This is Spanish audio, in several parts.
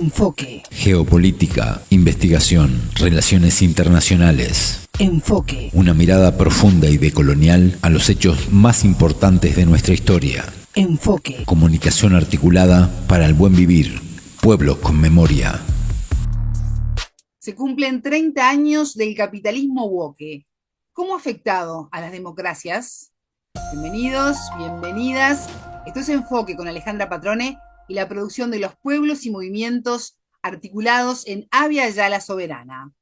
Enfoque. Geopolítica, investigación, relaciones internacionales. Enfoque. Una mirada profunda y decolonial a los hechos más importantes de nuestra historia. Enfoque. Comunicación articulada para el buen vivir. Pueblos con memoria. Se cumplen 30 años del capitalismo woke. ¿Cómo ha afectado a las democracias? Bienvenidos, bienvenidas. Esto es Enfoque con Alejandra Patrone y la producción de los pueblos y movimientos articulados en Avia Yala Soberana.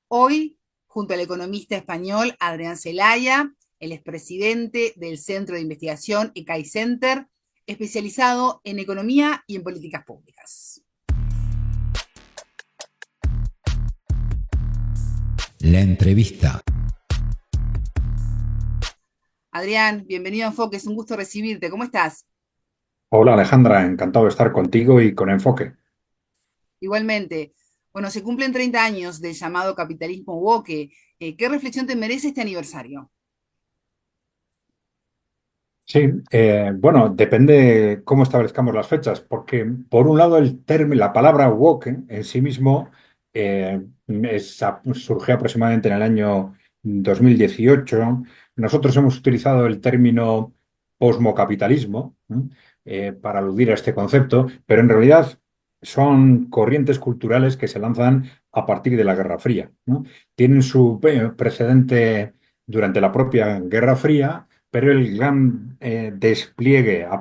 Hoy, junto al economista español Adrián Celaya, el expresidente del Centro de Investigación ECAI Center, especializado en economía y en políticas públicas. La entrevista. Adrián, bienvenido a Enfoque, es un gusto recibirte. ¿Cómo estás? Hola Alejandra, encantado de estar contigo y con Enfoque. Igualmente. Bueno, se cumplen 30 años del llamado capitalismo woke. ¿Qué reflexión te merece este aniversario? Sí, bueno, depende cómo establezcamos las fechas, porque por un lado la palabra woke en sí mismo surgió aproximadamente en el año 2018. Nosotros hemos utilizado el término posmocapitalismo, para aludir a este concepto, pero en realidad son corrientes culturales que se lanzan a partir de la Guerra Fría, ¿no? Tienen su precedente durante la propia Guerra Fría, pero el gran despliegue al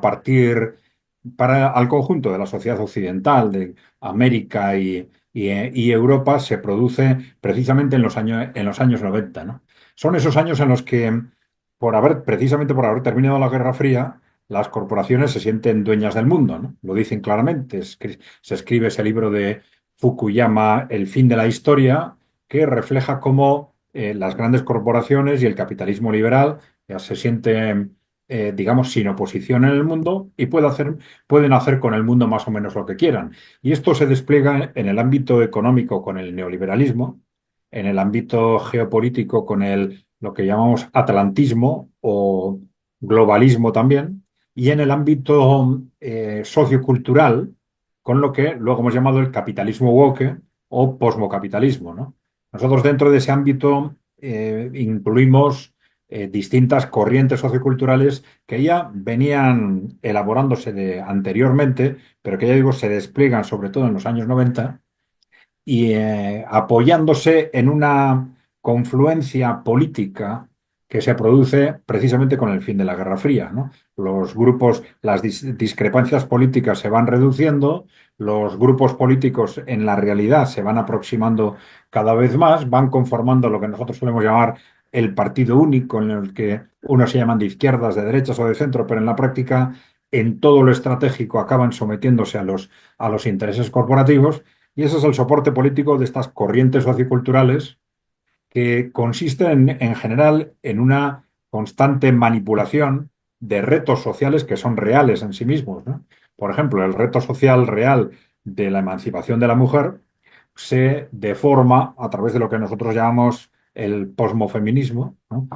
conjunto de la sociedad occidental, de América y Europa, se produce precisamente en los años 90, ¿no? Son esos años en los que, precisamente por haber terminado la Guerra Fría, las corporaciones se sienten dueñas del mundo, ¿no? Lo dicen claramente. Se escribe ese libro de Fukuyama, El fin de la historia, que refleja cómo las grandes corporaciones y el capitalismo liberal ya se sienten, digamos, sin oposición en el mundo y pueden hacer con el mundo más o menos lo que quieran. Y esto se despliega en el ámbito económico con el neoliberalismo, en el ámbito geopolítico con lo que llamamos atlantismo o globalismo también, y en el ámbito sociocultural con lo que luego hemos llamado el capitalismo woke o posmocapitalismo, ¿no? Nosotros dentro de ese ámbito incluimos distintas corrientes socioculturales que ya venían elaborándose anteriormente, pero que ya digo, se despliegan sobre todo en los años 90 y apoyándose en una confluencia política que se produce precisamente con el fin de la Guerra Fría, ¿no? Las discrepancias políticas se van reduciendo, los grupos políticos en la realidad se van aproximando cada vez más, van conformando lo que nosotros solemos llamar el partido único, en el que unos se llaman de izquierdas, de derechas o de centro, pero en la práctica, en todo lo estratégico, acaban sometiéndose a los intereses corporativos. Y ese es el soporte político de estas corrientes socioculturales que consisten en general en una constante manipulación de retos sociales que son reales en sí mismos, ¿no? Por ejemplo, el reto social real de la emancipación de la mujer se deforma a través de lo que nosotros llamamos el posmofeminismo, ¿no?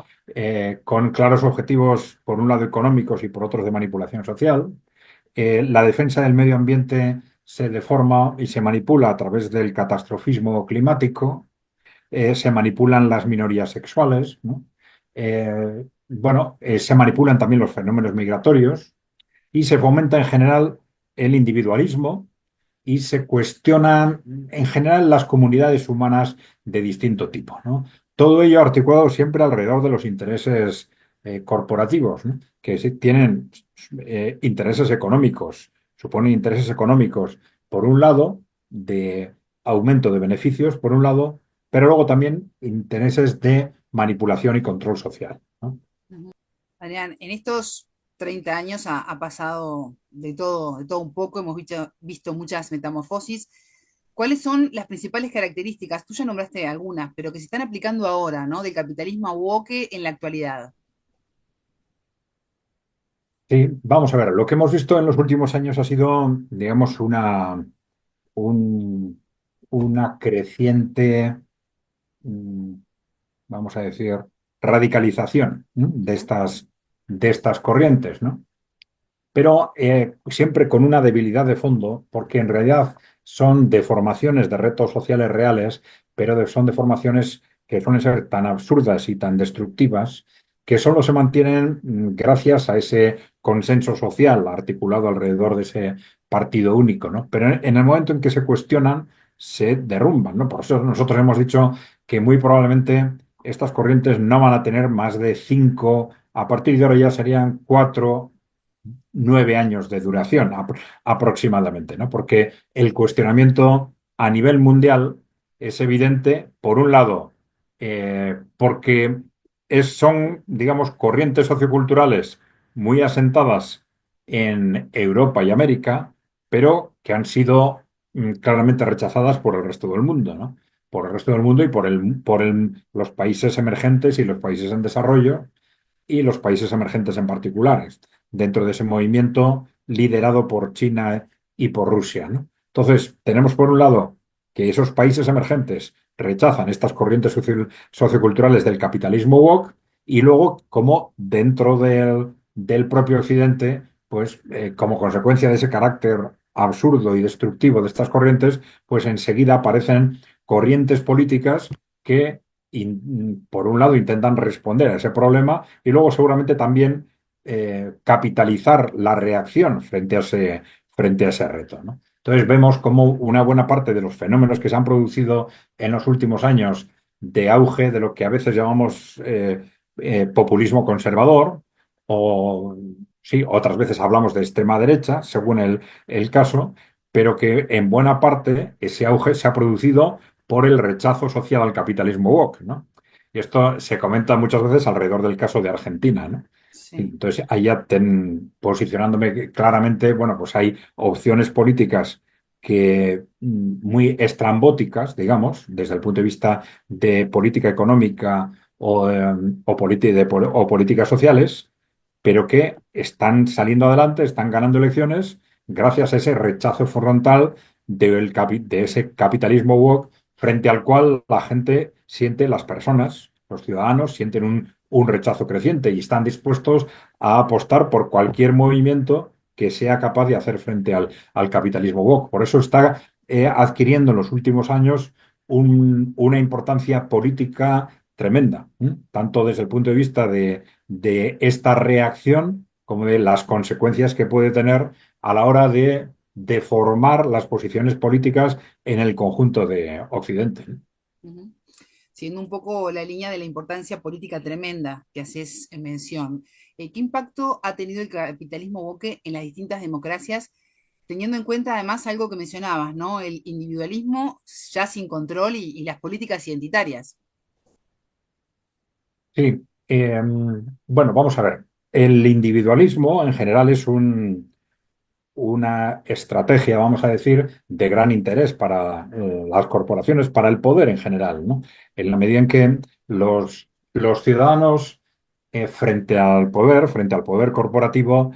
Con claros objetivos, por un lado económicos y por otros de manipulación social. La defensa del medio ambiente se deforma y se manipula a través del catastrofismo climático. Se manipulan las minorías sexuales, ¿no? Se manipulan también los fenómenos migratorios y se fomenta en general el individualismo y se cuestionan en general las comunidades humanas de distinto tipo, ¿no? Todo ello articulado siempre alrededor de los intereses corporativos, ¿no? Que tienen intereses económicos, suponen intereses económicos, por un lado, de aumento de beneficios, por un lado, pero luego también intereses de manipulación y control social, ¿no? Adrián, en estos 30 años ha pasado de todo un poco, hemos visto muchas metamorfosis. ¿Cuáles son las principales características? Tú ya nombraste algunas, pero que se están aplicando ahora, ¿no? Del capitalismo woke en la actualidad. Sí, vamos a ver, lo que hemos visto en los últimos años ha sido, digamos, un- una creciente, mm, vamos a decir, radicalización, ¿no? De estas corrientes, ¿no? pero siempre con una debilidad de fondo, porque en realidad son deformaciones de retos sociales reales, pero son deformaciones que suelen ser tan absurdas y tan destructivas que solo se mantienen gracias a ese consenso social articulado alrededor de ese partido único, ¿no? Pero en el momento en que se cuestionan, se derrumban, ¿no? Por eso nosotros hemos dicho que muy probablemente estas corrientes no van a tener más de 5, a partir de ahora ya serían 4, 9 años de duración aproximadamente, ¿no? Porque el cuestionamiento a nivel mundial es evidente, por un lado, porque son, digamos, corrientes socioculturales muy asentadas en Europa y América, pero que han sido claramente rechazadas por el resto del mundo, ¿no? Por el resto del mundo y los países emergentes y los países en desarrollo y los países emergentes en particular, dentro de ese movimiento liderado por China y por Rusia, ¿no? Entonces, tenemos por un lado que esos países emergentes rechazan estas corrientes socioculturales del capitalismo woke y luego como dentro del propio Occidente, pues como consecuencia de ese carácter absurdo y destructivo de estas corrientes, pues enseguida aparecen corrientes políticas que por un lado intentan responder a ese problema y luego seguramente también capitalizar la reacción frente a ese reto, ¿no? Entonces vemos como una buena parte de los fenómenos que se han producido en los últimos años de auge de lo que a veces llamamos populismo conservador o sí, otras veces hablamos de extrema derecha, según el caso, pero que en buena parte ese auge se ha producido por el rechazo social al capitalismo woke, ¿no? Y esto se comenta muchas veces alrededor del caso de Argentina, ¿no? Sí. Entonces, ahí ya posicionándome claramente, bueno, pues hay opciones políticas que muy estrambóticas, digamos, desde el punto de vista de política económica o políticas sociales, pero que están saliendo adelante, están ganando elecciones gracias a ese rechazo frontal de ese capitalismo woke frente al cual la gente siente, las personas, los ciudadanos, sienten un rechazo creciente y están dispuestos a apostar por cualquier movimiento que sea capaz de hacer frente al capitalismo woke. Por eso está adquiriendo en los últimos años una importancia política tremenda, tanto desde el punto de vista de esta reacción como de las consecuencias que puede tener a la hora de formar las posiciones políticas en el conjunto de Occidente. Ujú. Siendo un poco la línea de la importancia política tremenda que haces en mención. ¿Qué impacto ha tenido el capitalismo woke en las distintas democracias, teniendo en cuenta además algo que mencionabas, ¿no? El individualismo ya sin control y las políticas identitarias. Sí, bueno, vamos a ver. El individualismo en general es una estrategia, vamos a decir, de gran interés para las corporaciones, para el poder en general, ¿no? En la medida en que los ciudadanos frente al poder corporativo,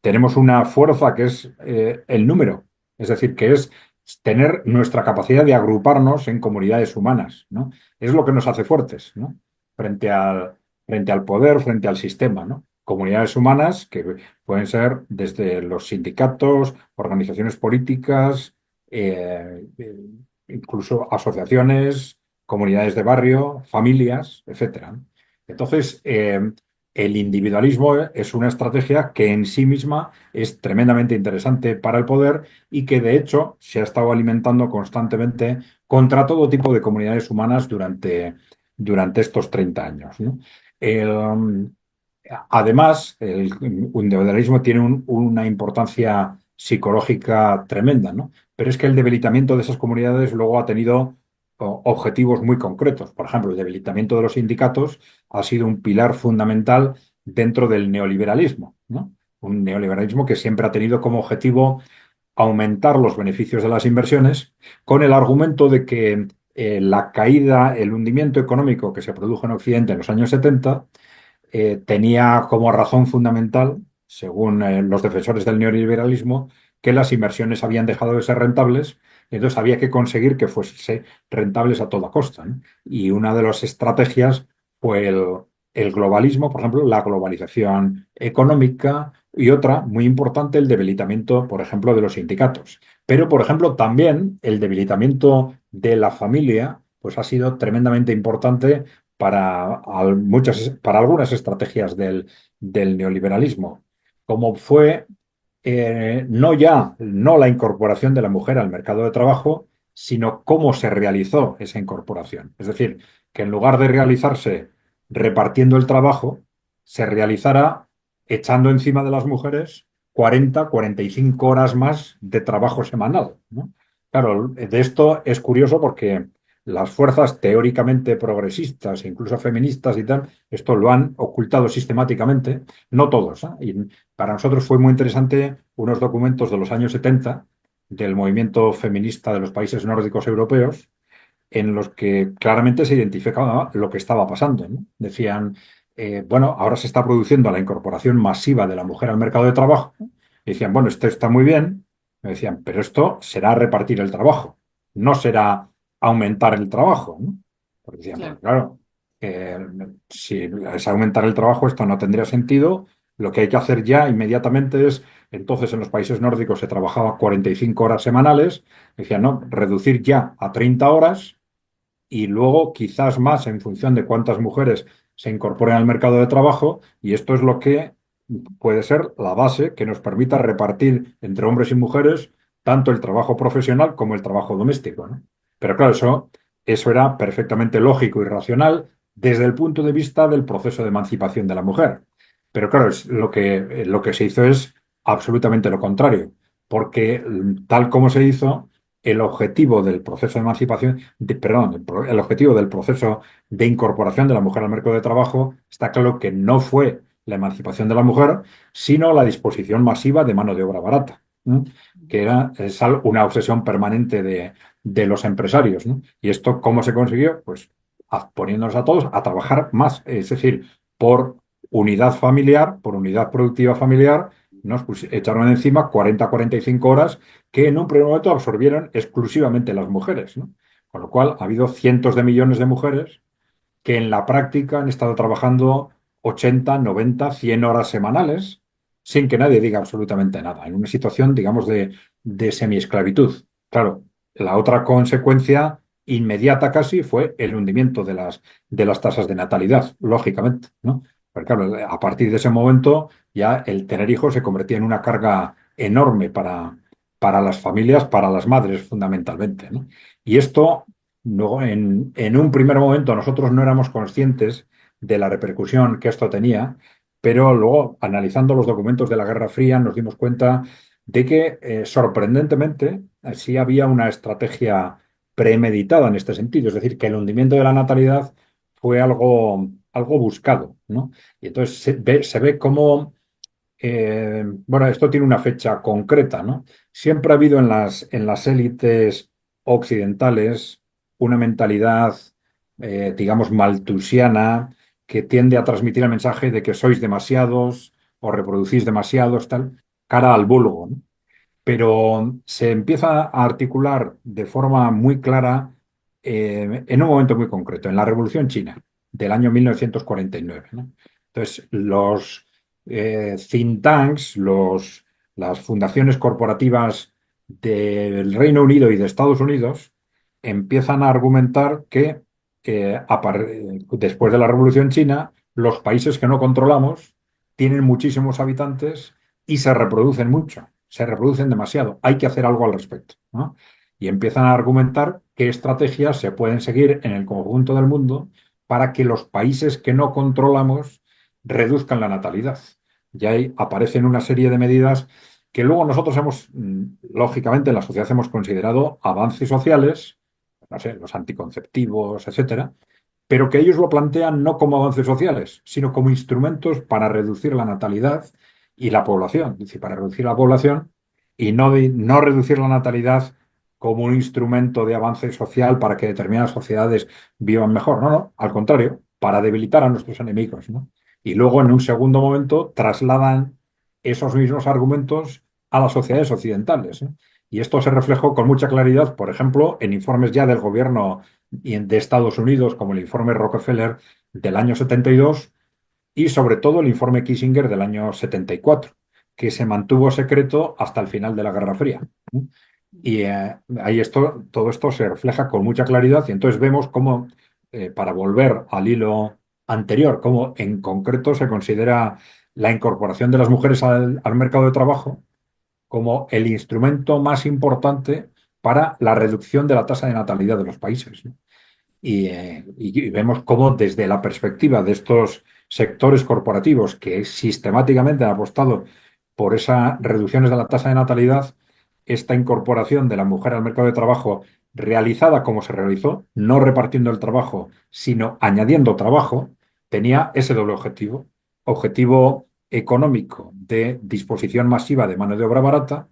tenemos una fuerza que es el número, es decir, que es tener nuestra capacidad de agruparnos en comunidades humanas, ¿no? Es lo que nos hace fuertes, ¿no? Frente al poder, frente al sistema, ¿no? Comunidades humanas que pueden ser desde los sindicatos, organizaciones políticas, incluso asociaciones, comunidades de barrio, familias, etcétera. Entonces, el individualismo es una estrategia que en sí misma es tremendamente interesante para el poder y que de hecho se ha estado alimentando constantemente contra todo tipo de comunidades humanas durante estos 30 años, ¿no? El, Además, el individualismo tiene una importancia psicológica tremenda, ¿no? Pero es que el debilitamiento de esas comunidades luego ha tenido objetivos muy concretos. Por ejemplo, el debilitamiento de los sindicatos ha sido un pilar fundamental dentro del neoliberalismo, ¿no? Un neoliberalismo que siempre ha tenido como objetivo aumentar los beneficios de las inversiones con el argumento de que la caída, el hundimiento económico que se produjo en Occidente en los años 70 tenía como razón fundamental, según los defensores del neoliberalismo, que las inversiones habían dejado de ser rentables, y entonces había que conseguir que fuese rentables a toda costa, ¿no? Y una de las estrategias fue el globalismo, por ejemplo, la globalización económica y otra, muy importante, el debilitamiento, por ejemplo, de los sindicatos. Pero, por ejemplo, también el debilitamiento de la familia, pues ha sido tremendamente importante para algunas estrategias del neoliberalismo, como fue no la incorporación de la mujer al mercado de trabajo, sino cómo se realizó esa incorporación. Es decir, que en lugar de realizarse repartiendo el trabajo, se realizara echando encima de las mujeres 45 horas más de trabajo semanal, ¿no? Claro, de esto es curioso porque las fuerzas teóricamente progresistas, incluso feministas y tal, esto lo han ocultado sistemáticamente, no todos, ¿eh? Y para nosotros fue muy interesante unos documentos de los años 70 del movimiento feminista de los países nórdicos europeos, en los que claramente se identificaba lo que estaba pasando, ¿no? Decían, bueno, ahora se está produciendo la incorporación masiva de la mujer al mercado de trabajo. Y decían, bueno, esto está muy bien. Me decían, pero esto será repartir el trabajo, no será aumentar el trabajo, ¿no? Porque decían, pues Claro. claro, si es aumentar el trabajo, esto no tendría sentido. Lo que hay que hacer ya inmediatamente es, entonces en los países nórdicos se trabajaba 45 horas semanales. Decían, no, reducir ya a 30 horas y luego quizás más en función de cuántas mujeres se incorporen al mercado de trabajo, y esto es lo que puede ser la base que nos permita repartir entre hombres y mujeres tanto el trabajo profesional como el trabajo doméstico, ¿no? Pero claro, eso era perfectamente lógico y racional desde el punto de vista del proceso de emancipación de la mujer. Pero claro, lo que se hizo es absolutamente lo contrario, porque tal como se hizo, el objetivo del proceso de emancipación, perdón, el objetivo del proceso de incorporación de la mujer al mercado de trabajo, está claro que no fue la emancipación de la mujer, sino la disposición masiva de mano de obra barata, ¿no? Que es una obsesión permanente de los empresarios, ¿no? ¿Y esto cómo se consiguió? Pues poniéndonos a todos a trabajar más, es decir, por unidad familiar, por unidad productiva familiar, nos echaron encima 45 horas que en un primer momento absorbieron exclusivamente las mujeres, ¿no? Con lo cual ha habido cientos de millones de mujeres que en la práctica han estado trabajando 80, 90, 100 horas semanales sin que nadie diga absolutamente nada, en una situación, digamos, de semiesclavitud. Claro, la otra consecuencia inmediata casi fue el hundimiento de las tasas de natalidad, lógicamente, ¿no? Pero claro, a partir de ese momento ya el tener hijos se convertía en una carga enorme para las familias, para las madres fundamentalmente, ¿no? Y esto no, en un primer momento nosotros no éramos conscientes de la repercusión que esto tenía, pero luego, analizando los documentos de la Guerra Fría, nos dimos cuenta de que, sorprendentemente, sí había una estrategia premeditada en este sentido, es decir, que el hundimiento de la natalidad fue algo buscado, ¿no? Y entonces se ve cómo, bueno, esto tiene una fecha concreta, ¿no? Siempre ha habido en las élites occidentales una mentalidad, digamos, malthusiana, que tiende a transmitir el mensaje de que sois demasiados o reproducís demasiados, tal, cara al vulgo, ¿no? Pero se empieza a articular de forma muy clara, en un momento muy concreto, en la Revolución China del año 1949, ¿no? Entonces, los think tanks, las fundaciones corporativas del Reino Unido y de Estados Unidos empiezan a argumentar que, después de la Revolución China, los países que no controlamos tienen muchísimos habitantes y se reproducen mucho, se reproducen demasiado. Hay que hacer algo al respecto, ¿no? Y empiezan a argumentar qué estrategias se pueden seguir en el conjunto del mundo para que los países que no controlamos reduzcan la natalidad. Y ahí aparecen una serie de medidas que luego nosotros lógicamente, en la sociedad hemos considerado avances sociales, no sé, los anticonceptivos, etcétera, pero que ellos lo plantean no como avances sociales, sino como instrumentos para reducir la natalidad y la población. Es decir, para reducir la población y no reducir la natalidad como un instrumento de avance social para que determinadas sociedades vivan mejor. No, no, al contrario, para debilitar a nuestros enemigos, ¿no? Y luego, en un segundo momento, trasladan esos mismos argumentos a las sociedades occidentales, ¿eh? Y esto se reflejó con mucha claridad, por ejemplo, en informes ya del gobierno de Estados Unidos, como el informe Rockefeller del año 72, y sobre todo el informe Kissinger del año 74, que se mantuvo secreto hasta el final de la Guerra Fría. Y ahí todo esto se refleja con mucha claridad y entonces vemos cómo, para volver al hilo anterior, cómo en concreto se considera la incorporación de las mujeres al mercado de trabajo como el instrumento más importante para la reducción de la tasa de natalidad de los países, ¿no? Y vemos cómo desde la perspectiva de estos sectores corporativos que sistemáticamente han apostado por esas reducciones de la tasa de natalidad, esta incorporación de la mujer al mercado de trabajo realizada como se realizó, no repartiendo el trabajo, sino añadiendo trabajo, tenía ese doble objetivo. Objetivo económico de disposición masiva de mano de obra barata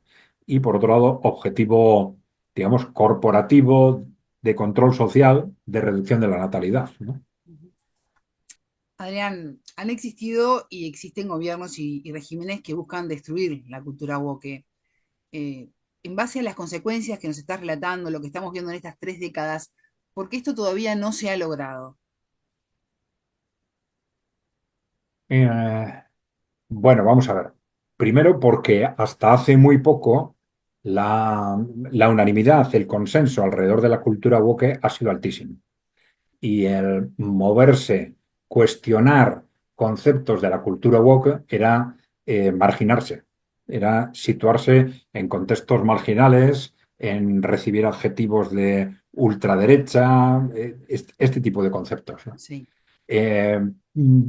y, por otro lado, objetivo, digamos, corporativo de control social, de reducción de la natalidad, ¿no? Adrián, han existido y existen gobiernos y regímenes que buscan destruir la cultura woke. Eh, en base a las consecuencias que nos estás relatando, lo que estamos viendo en estas 3 décadas, ¿por qué esto todavía no se ha logrado? Eh, bueno, vamos a ver. Primero, porque hasta hace muy poco la unanimidad, el consenso alrededor de la cultura woke ha sido altísimo. Y el moverse, cuestionar conceptos de la cultura woke era marginarse, era situarse en contextos marginales, en recibir adjetivos de ultraderecha, este tipo de conceptos, ¿no? Sí. Eh, mm,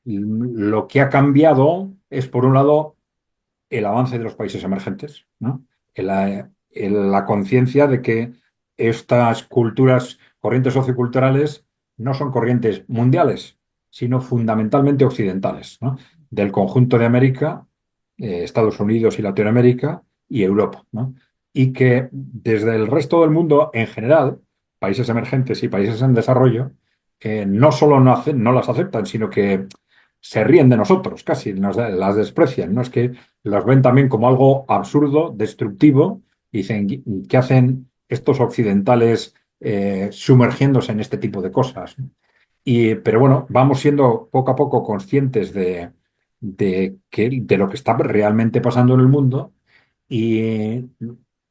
lo que ha cambiado es, por un lado, el avance de los países emergentes, ¿no? La conciencia de que estas culturas, corrientes socioculturales, no son corrientes mundiales, sino fundamentalmente occidentales, ¿no? Del conjunto de América, Estados Unidos y Latinoamérica y Europa, ¿no? Y que desde el resto del mundo en general, países emergentes y países en desarrollo, no solo no las aceptan, sino que se ríen de nosotros, casi las desprecian, ¿no? Es que las ven también como algo absurdo, destructivo, y dicen, ¿qué hacen estos occidentales sumergiéndose en este tipo de cosas, ¿no? Pero bueno, vamos siendo poco a poco conscientes de lo que está realmente pasando en el mundo y,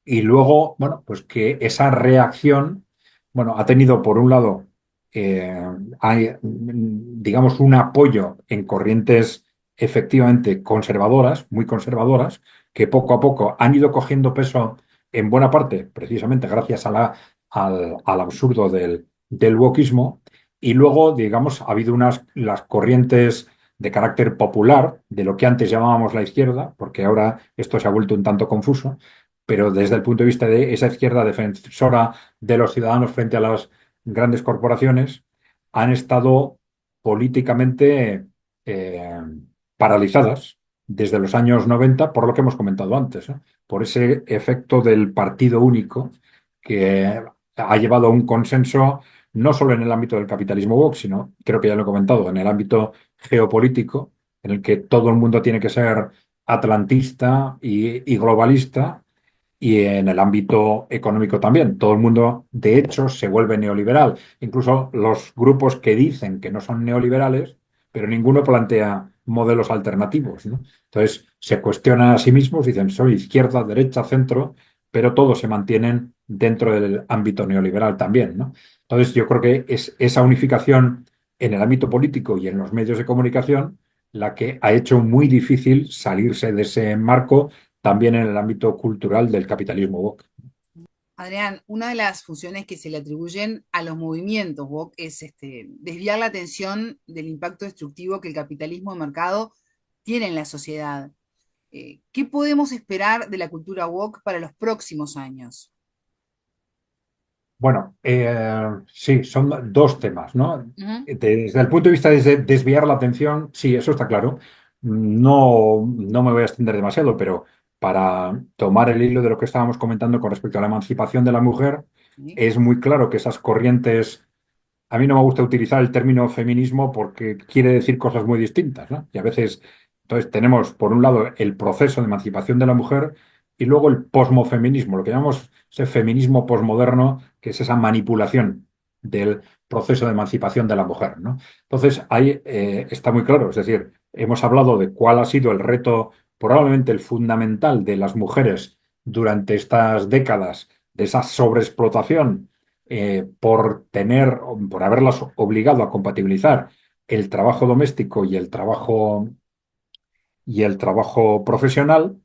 y luego, bueno, pues que esa reacción, bueno, ha tenido por un lado, eh, digamos, un apoyo en corrientes efectivamente conservadoras, muy conservadoras, que poco a poco han ido cogiendo peso en buena parte, precisamente gracias al absurdo del wokismo. Y luego, digamos, ha habido las corrientes de carácter popular, de lo que antes llamábamos la izquierda, porque ahora esto se ha vuelto un tanto confuso, pero desde el punto de vista de esa izquierda defensora de los ciudadanos frente a las grandes corporaciones, han estado políticamente eh, paralizadas desde los años 90 por lo que hemos comentado antes, ¿eh? Por ese efecto del partido único que ha llevado a un consenso no solo en el ámbito del capitalismo woke, sino, creo que ya lo he comentado, en el ámbito geopolítico, en el que todo el mundo tiene que ser atlantista y globalista, y en el ámbito económico también. Todo el mundo, de hecho, se vuelve neoliberal. Incluso los grupos que dicen que no son neoliberales, pero ninguno plantea modelos alternativos, ¿no? Entonces, se cuestionan a sí mismos, dicen, soy izquierda, derecha, centro, pero todos se mantienen dentro del ámbito neoliberal también, ¿no? Entonces, yo creo que es esa unificación en el ámbito político y en los medios de comunicación la que ha hecho muy difícil salirse de ese marco también en el ámbito cultural del capitalismo woke. Adrián, una de las funciones que se le atribuyen a los movimientos woke es desviar la atención del impacto destructivo que el capitalismo de mercado tiene en la sociedad. ¿Qué podemos esperar de la cultura woke para los próximos años? Bueno, sí, son dos temas, ¿no? Ujú. Desde el punto de vista de desviar la atención, sí, eso está claro. No me voy a extender demasiado, pero para tomar el hilo de lo que estábamos comentando con respecto a la emancipación de la mujer, Sí. es muy claro que esas corrientes, a mí no me gusta utilizar el término feminismo porque quiere decir cosas muy distintas, ¿no? Y a veces, entonces tenemos por un lado el proceso de emancipación de la mujer y luego el posmofeminismo, lo que llamamos ese feminismo posmoderno, que es esa manipulación del proceso de emancipación de la mujer, ¿no? Entonces, ahí está muy claro, es decir, hemos hablado de cuál ha sido el reto, probablemente el fundamental de las mujeres durante estas décadas, de esa sobreexplotación por haberlas obligado a compatibilizar el trabajo doméstico y el trabajo profesional,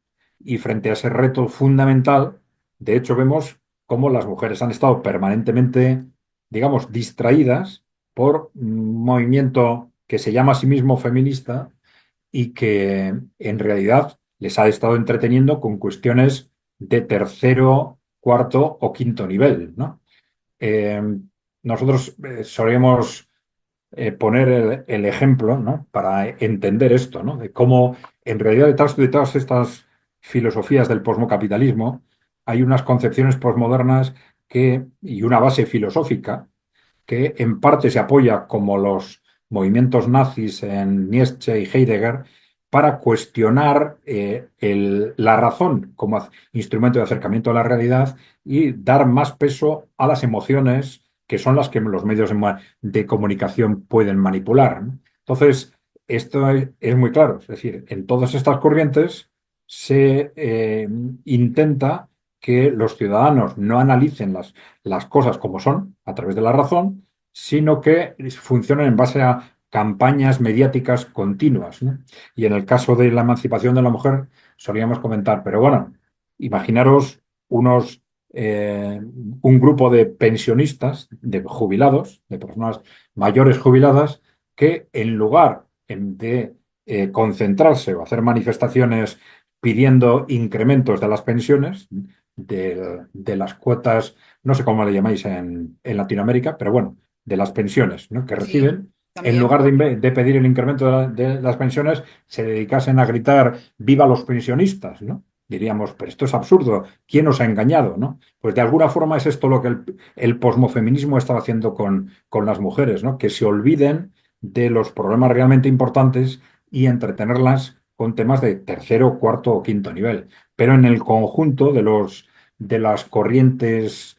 y frente a ese reto fundamental, de hecho vemos cómo las mujeres han estado permanentemente, digamos, distraídas por un movimiento que se llama a sí mismo feminista y que en realidad les ha estado entreteniendo con cuestiones de tercero, cuarto o quinto nivel, ¿no? Eh, nosotros solemos poner el ejemplo, ¿no? Para entender esto, ¿no? De cómo en realidad detrás de todas estas filosofías del posmocapitalismo hay unas concepciones posmodernas y una base filosófica que en parte se apoya como los movimientos nazis en Nietzsche y Heidegger para cuestionar la razón como instrumento de acercamiento a la realidad y dar más peso a las emociones, que son las que los medios de comunicación pueden manipular, ¿no? Entonces, esto es muy claro, es decir, en todas estas corrientes se intenta que los ciudadanos no analicen las cosas como son, a través de la razón, sino que funcionen en base a campañas mediáticas continuas, ¿no? Y en el caso de la emancipación de la mujer, solíamos comentar, pero bueno, imaginaros unos, un grupo de pensionistas, de jubilados, de personas mayores jubiladas, que en lugar de concentrarse o hacer manifestaciones pidiendo incrementos de las pensiones, de las cuotas, no sé cómo le llamáis en Latinoamérica, pero bueno, de las pensiones, ¿no? Que Sí, reciben, en también. lugar de pedir el incremento de las pensiones, se dedicasen a gritar ¡viva los pensionistas!, ¿no? Diríamos, pero esto es absurdo, ¿quién os ha engañado?, ¿no? Pues de alguna forma es esto lo que el posmofeminismo está haciendo con las mujeres, ¿no? Que se olviden de los problemas realmente importantes y entretenerlas con temas de tercero, cuarto o quinto nivel. Pero en el conjunto de las corrientes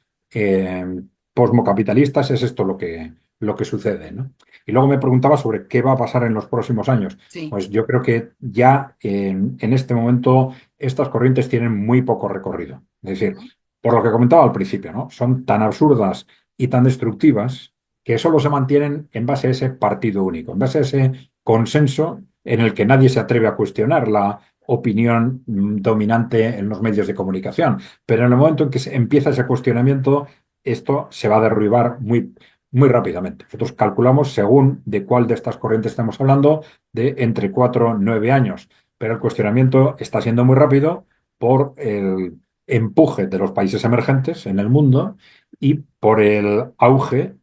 posmocapitalistas es esto lo que sucede, ¿no? Y luego me preguntaba sobre qué va a pasar en los próximos años. Sí. Pues yo creo que ya en este momento estas corrientes tienen muy poco recorrido. Es decir, Ujú. por lo que comentaba al principio, ¿no? Son tan absurdas y tan destructivas que solo se mantienen en base a ese partido único, en base a ese consenso en el que nadie se atreve a cuestionar la opinión dominante en los medios de comunicación. Pero en el momento en que se empieza ese cuestionamiento, esto se va a derribar muy rápidamente. Nosotros calculamos, según de cuál de estas corrientes estamos hablando, de entre 4 y 9 años. Pero el cuestionamiento está siendo muy rápido por el empuje de los países emergentes en el mundo y por el auge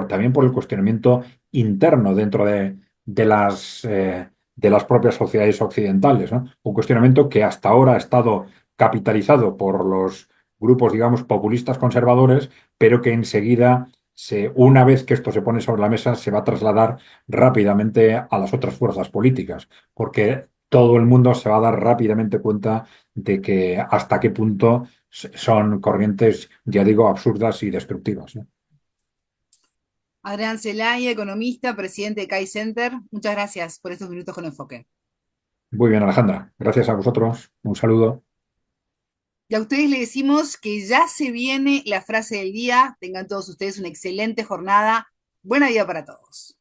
también por el cuestionamiento interno dentro de las propias sociedades occidentales, ¿no? Un cuestionamiento que hasta ahora ha estado capitalizado por los grupos, digamos, populistas conservadores, pero que enseguida, una vez que esto se pone sobre la mesa, se va a trasladar rápidamente a las otras fuerzas políticas, porque todo el mundo se va a dar rápidamente cuenta de que hasta qué punto son corrientes, ya digo, absurdas y destructivas, ¿no? Adrián Celaya, economista, presidente de CAI Center, muchas gracias por estos minutos con enfoque. Muy bien, Alejandra. Gracias a vosotros. Un saludo. Y a ustedes les decimos que ya se viene la frase del día. Tengan todos ustedes una excelente jornada. Buena vida para todos.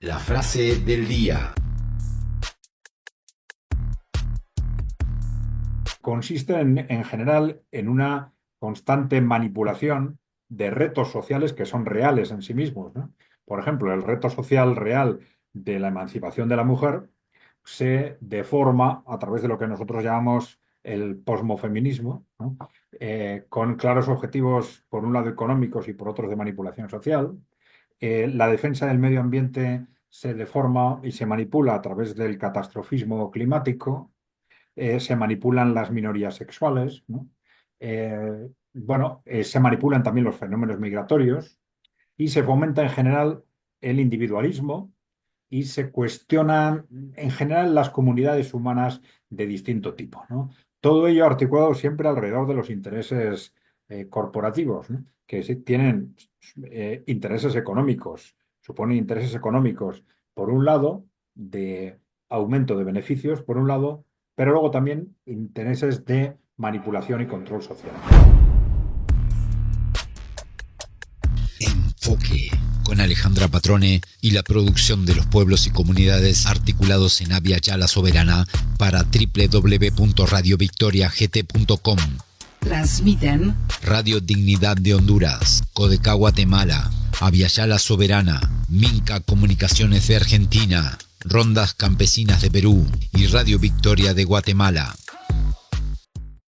La frase del día. Consiste en general en una constante manipulación de retos sociales que son reales en sí mismos, ¿no? Por ejemplo, el reto social real de la emancipación de la mujer se deforma a través de lo que nosotros llamamos el posmofeminismo, ¿no? Con claros objetivos, por un lado económicos y por otros de manipulación social. La defensa del medio ambiente se deforma y se manipula a través del catastrofismo climático. Se manipulan las minorías sexuales, ¿no? Se manipulan también los fenómenos migratorios y se fomenta en general el individualismo y se cuestionan en general las comunidades humanas de distinto tipo, ¿no? Todo ello articulado siempre alrededor de los intereses corporativos, ¿no? Que tienen intereses económicos, suponen intereses económicos, por un lado, de aumento de beneficios, por un lado, pero luego también intereses de manipulación y control social. Enfoque, con Alejandra Patrone y la producción de los pueblos y comunidades articulados en Abya Yala Soberana para www.radiovictoriagt.com. Transmiten Radio Dignidad de Honduras, Codecá Guatemala, Abya Yala Soberana, Minca Comunicaciones de Argentina, Rondas Campesinas de Perú y Radio Victoria de Guatemala.